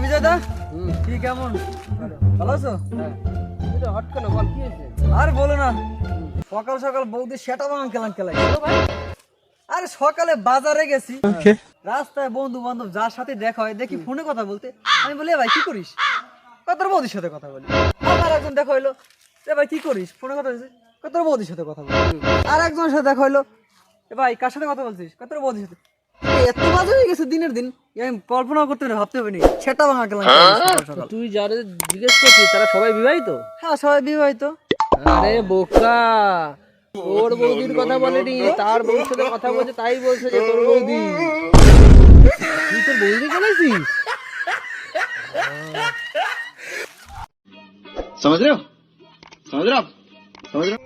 বিজয় দা কি কেমন ভালো আছো? হট কেন বল কি হয়েছে? আর বলো না, সকাল সকাল বৌদি সেটা বাঙান খেলাই। আরে সকালে বাজারে গেছি, রাস্তায় বন্ধু বান্ধব যার সাথে দেখা হয় দেখি ফোনে কথা বলতে। আমি বলি ভাই কি করিস? তোর বৌদির সাথে কথা বলি। আমার একজন দেখা হইলো, ভাই কি করিস? ফোনে কথা বলছিস? তোর বৌদির সাথে কথা বলি। আর একজনের সাথে দেখা হইলো, ভাই কার সাথে কথা বলছিস? তোর বৌদির সাথে। এত বাজে হয়ে গেছে দিনের দিন, আমি কল্পনা করতে ভাবতে পারিনি সেটা ভাঙা গেলাম সকাল। তুই যারা জিজ্ঞেস করছিস তারা সবাই বিবাহিত? হ্যাঁ সবাই বিবাহিত। আরে বোকা, তোর বৌদির কথা বলেনি, তার বউর সাথে কথা বলছে তাই বলছে যে তোর বৌদি। তুই তোর বৌদি বলেছিস? समझ रहे हो समझ रहे हो आप समझ रहे हो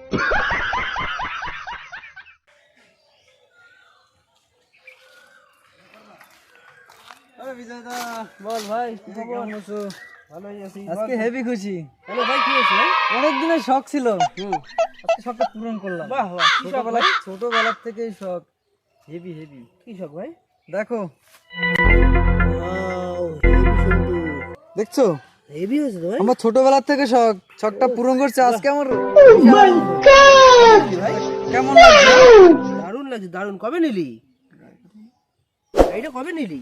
আরে বিজয় দা বল ভাই কি কেমন খবর? আছো? ভালোই আছি। আজকে হেভি খুশি। হ্যালো ভাই কি হয়েছে? অনেক দিনের শখ ছিল, আজকে শখটা পূরণ করলাম। বাহ বাহ, কি শখ ভাই? ছোটবেলার থেকেই শখ, হেভি হেভি। কি শখ ভাই? দেখো হেভি সুন্দর, দেখছো, হেভি হয়েছে তো ভাই। আমার ছোটবেলার থেকে শখটা পূরণ করছে আজকে আমার। ভাই কেমন লাগছে? দারুণ লাগছে, দারুণ। কবে নিলি এইটা? কবে নিলি?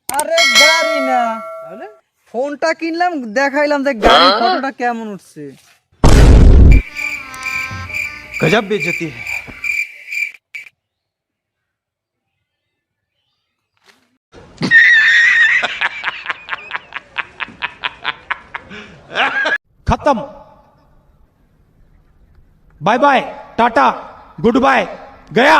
আরে গাড়ি না, তাহলে ফোনটা কিনলাম, দেখাইলাম যে গাড়ির ফটোটা কেমন উঠছে। गजब बेइज्जती है खत्म। Bye bye, tata, goodbye, गया।